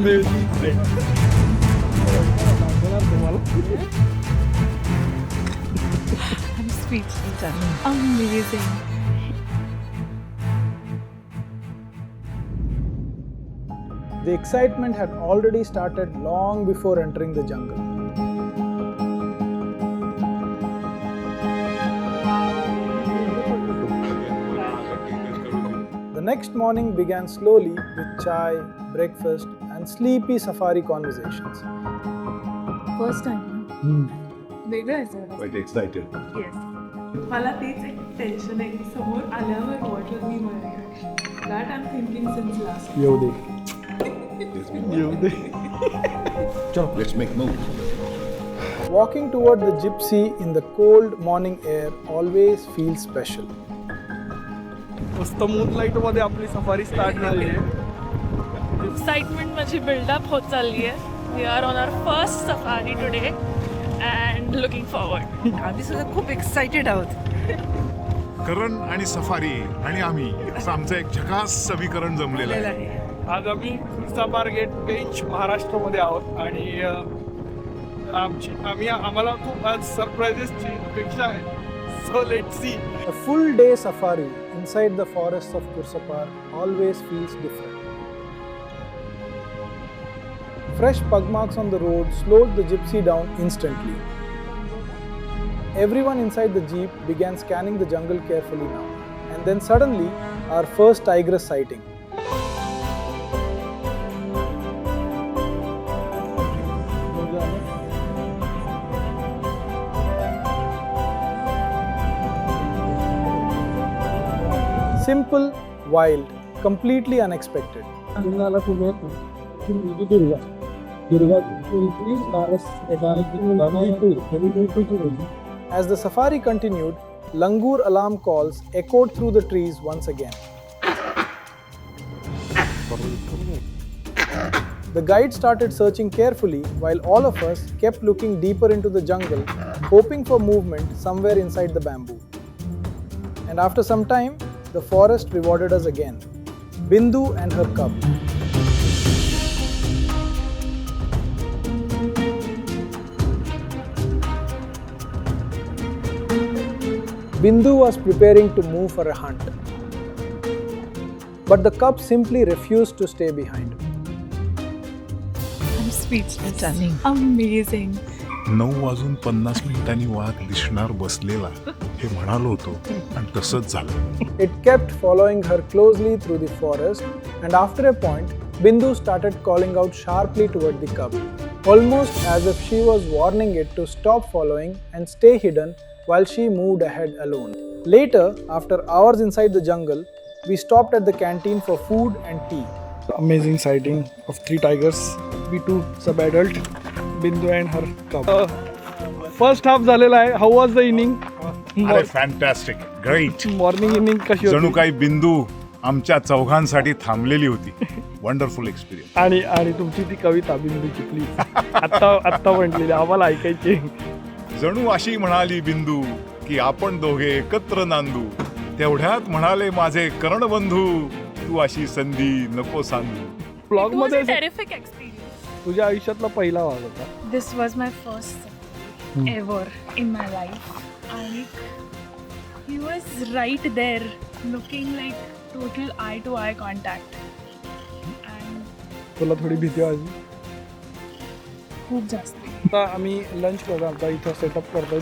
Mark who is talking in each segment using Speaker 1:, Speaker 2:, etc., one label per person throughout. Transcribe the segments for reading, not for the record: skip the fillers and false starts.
Speaker 1: I'm speechless. Amazing.
Speaker 2: The excitement had already started long before entering the jungle. The next morning began slowly with chai, breakfast, and sleepy safari conversations.
Speaker 1: First time. वेगळं आहे जरा.
Speaker 3: Quite excited.
Speaker 1: Yes.
Speaker 4: मला तेच एक tension आहे की समोर आल्यावर what will be my reaction. That I'm thinking since last.
Speaker 2: येऊ दे.
Speaker 3: Let's make move.
Speaker 2: Walking toward the gypsy in the cold morning air always feels special.
Speaker 5: मस्त मूनलाईट मध्ये आपली सफारी स्टार्ट झाली आहे.
Speaker 1: एक्साइटमेंट माझी बिल्डअप होत चालली आहे. We are on our first safari today and looking forward. आम्ही सुद्धा खूप एक्साइटेड आहोत.
Speaker 6: करण आणि सफारी आणि आम्ही असं आमचं एक झकास समीकरण जमलेलं आहे.
Speaker 5: आज आम्ही खुर्सापार गेट बेंच महाराष्ट्रामध्ये आहोत आणि आम्हाला खूप आज सरप्राइजेसची अपेक्षा आहे. So let's see.
Speaker 2: A full day safari inside the forests of Kursapar always feels different. Fresh pug marks on the road slowed the gypsy down instantly. Everyone inside the jeep began scanning the jungle carefully now. And then suddenly, our first tigress sighting. Simple, wild, completely unexpected. As the safari continued, langur alarm calls echoed through the trees once again. The guide started searching carefully while all of us kept looking deeper into the jungle, hoping for movement somewhere inside the bamboo. And after some time, the forest rewarded us again. Bindu and her cub. Bindu was preparing to move for a hunt. But the cub simply refused to stay behind.
Speaker 1: I'm speechless. Amazing.
Speaker 6: 9:50 वाघ दिसणार बसलेला हे म्हणालो होतो आणि तसंच झालं.
Speaker 2: It kept following her closely through the forest, and after a point, Bindu started calling out sharply toward the cub, almost as if she was warning it to stop following and stay hidden while she moved ahead alone. Later, after hours inside the jungle, we stopped at the canteen for food and tea.
Speaker 5: Amazing sighting of 3 tigers. We 2 sub-adult, Bindu and her cub. First half झालेला आहे. How was the inning?
Speaker 6: अरे fantastic, great.
Speaker 5: Morning inning कशी
Speaker 6: जणू
Speaker 5: होती?
Speaker 6: काही बिंदू आमच्या चौघांसाठी थांबलेली होती. Wonderful experience.
Speaker 5: आणि तुमची ती कविता बिंदूची प्लीज आत्ता म्हटलेली आम्हाला ऐकायची.
Speaker 6: जणू अशी म्हणाली बिंदू की आपण दोघे एकत्र नांदू. तेवढ्यात म्हणाले माझे करणबंधू, तू अशी संधी नको सांगू.
Speaker 5: ब्लॉग
Speaker 1: It was a
Speaker 5: मध्ये
Speaker 1: terrific experience.
Speaker 5: तुझ्या आयुष्यातला पहिला वाघ होता.
Speaker 1: This was my first ever in my life. And he was right there, looking like total eye-to-eye contact. And
Speaker 5: तुला थोडी भीती वाटली?
Speaker 1: खूप जास्त.
Speaker 5: आता आम्ही लंच करतो. आता इथं सेटअप करतोय.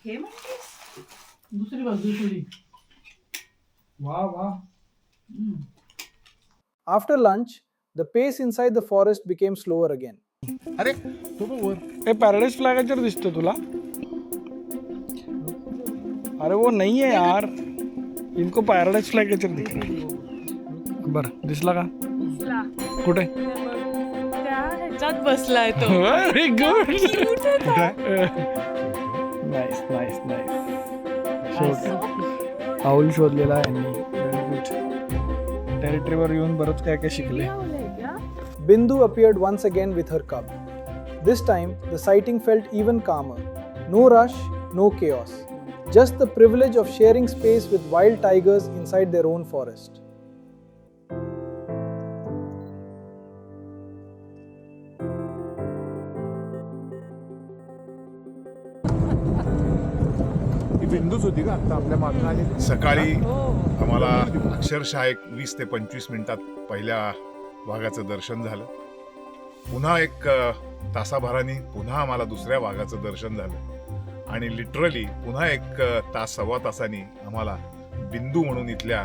Speaker 4: हे म्हणतेस? दुसरी बाजू.
Speaker 5: वा.
Speaker 2: After lunch, the pace inside the forest became slower again.
Speaker 6: अरे तो बघ वर.
Speaker 5: हे पॅराडाइज फ्लॅगेचर दिसतो तुला? अरे वो नहीं है यार. इनको पॅराडाइज फ्लॅगेचर दिख रहा है. बरं दिसला का?
Speaker 1: दिसला.
Speaker 5: कुठे?
Speaker 1: त्या ह्याच्यात बसलाय तो.
Speaker 5: Very good.
Speaker 1: Cute आहे तो.
Speaker 5: नाईस. पाऊल शोधलेला आहे. टेरिटरीवर येऊन बरंच काय काय शिकले.
Speaker 2: Bindu appeared once again with her cub. This time, the sighting felt even calmer. No rush, no chaos. just the privilege of sharing space with wild tigers inside their own forest.
Speaker 6: सकाळी आम्हाला अक्षरशः एक 20 ते 25 मिनिटात पहिल्या वाघाचं दर्शन झालं. पुन्हा एक तासाभराने पुन्हा आम्हाला दुसऱ्या वाघाचं दर्शन झालं आणि लिटरली पुन्हा एक तास सव्वा तासांनी आम्हाला बिंदू म्हणून इथल्या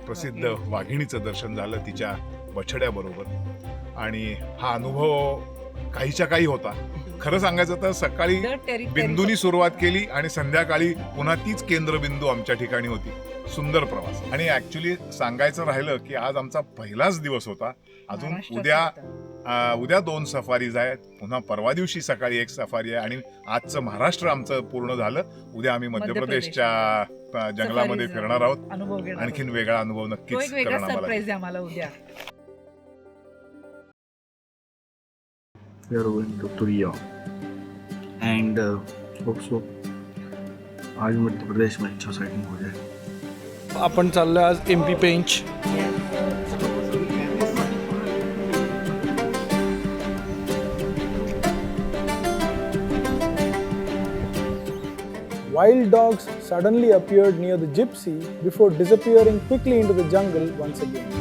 Speaker 6: प्रसिद्ध वाघिणीचं दर्शन झालं तिच्या बछड्याबरोबर. आणि हा अनुभव काहीच्या काही होता. खरं सांगायचं तर सकाळी बिंदूनी सुरुवात केली आणि संध्याकाळी पुन्हा तीच केंद्रबिंदू आमच्या ठिकाणी होती. सुंदर प्रवास. आणि ऍक्च्युली सांगायचं राहिलं की आज आमचा पहिलाच दिवस होता. अजून उद्या 2 सफारीज आहेत. पुन्हा परवा दिवशी सकाळी एक सफारी आहे आणि आजचं महाराष्ट्र आमचं पूर्ण झालं. उद्या आम्ही मध्य प्रदेशच्या जंगलामध्ये फिरणार आहोत. आणखीन वेगळा अनुभव नक्कीच करणार आम्हाला
Speaker 1: उद्या.
Speaker 7: We are going to Turiya and hope so आज मध्य प्रदेश में अच्छा साइटिंग हो जाए.
Speaker 5: आपण चाललोय आज MP Pench.
Speaker 2: Wild dogs suddenly appeared near the gypsy before disappearing quickly into the jungle once again.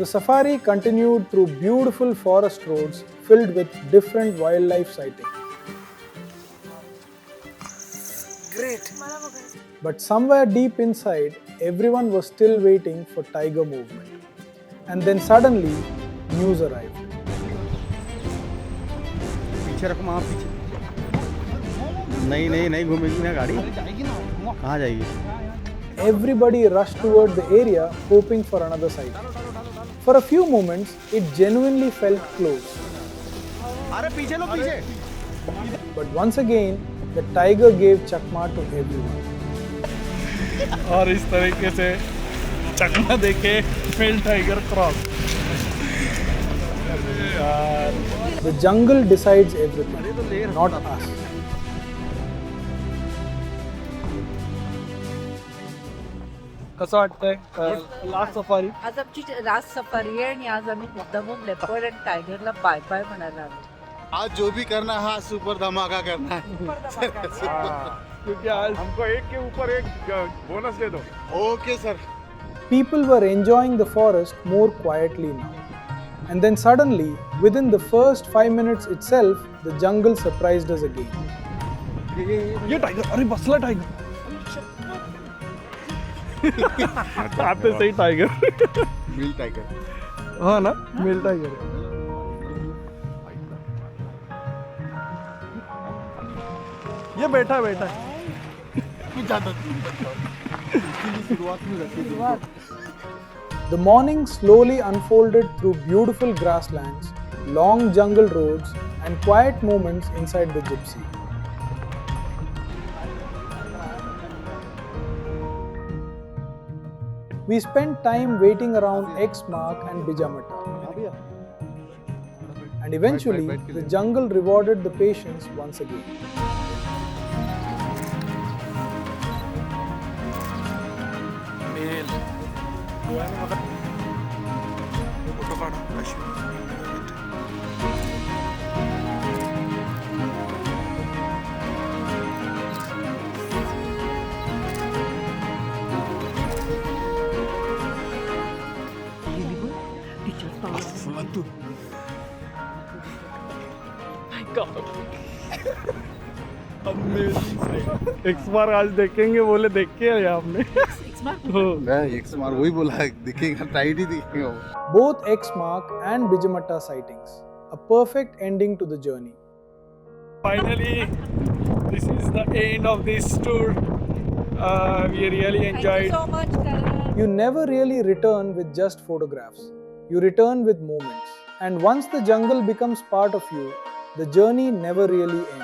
Speaker 2: The safari continued through beautiful forest roads filled with different wildlife sightings.
Speaker 8: Great.
Speaker 2: But somewhere deep inside, everyone was still waiting for tiger movement. And then suddenly, news arrived.
Speaker 7: पीछे रखो वहाँ पीछे. नहीं घूमेगी ना गाड़ी. कहाँ जाएगी?
Speaker 2: Everybody rushed toward the area hoping for another sighting. For a few moments, it genuinely felt close.
Speaker 7: अरे पीछे लो पीछे.
Speaker 2: But once again, the tiger gave chakma to everyone.
Speaker 5: और इस तरीके से चकमा देके male tiger cross.
Speaker 2: The jungle decides everything, not us.
Speaker 5: कसं वाटतंय लास्ट सफारी?
Speaker 8: आज आमची लास्ट सफारी आहे आणि आज आम्ही मुद्दामून लेपर्ड आणि टायगरला बाय बाय म्हणायला आलो.
Speaker 9: आज जो भी करना है आज सुपर धमाका करना है.
Speaker 5: क्योंकि आज
Speaker 6: हमको एक के ऊपर एक बोनस दे दो.
Speaker 9: Okay sir.
Speaker 2: People were enjoying the forest more quietly now. And then suddenly, within the first 5 minutes itself, the jungle surprised us again.
Speaker 5: ये टाइगर, अरे बसला टाइगर. आते सही टाइगर.
Speaker 9: मिल टाइगर.
Speaker 5: हाँ ना, मेल टाइगर. ये बैठा है.
Speaker 2: The morning slowly unfolded through beautiful grasslands, long jungle roads, and quiet moments inside the gypsy. We spent time waiting around X Mark and Bijamata. And eventually, the jungle rewarded the patience once again.
Speaker 5: एक्स बार आज देखेंगे बोले देख के आया आपने.
Speaker 9: मैं एक बार वही बोला है, दिखेगा टाइट ही दिखेगा वो.
Speaker 2: Both X Mark and Bijamata sightings, a perfect ending to the journey.
Speaker 5: Finally, this is the end of this tour. We really enjoyed.
Speaker 8: Thank you so much, Karan.
Speaker 2: You never really return with just photographs. You return with moments. And once the jungle becomes part of you, the journey never really ends.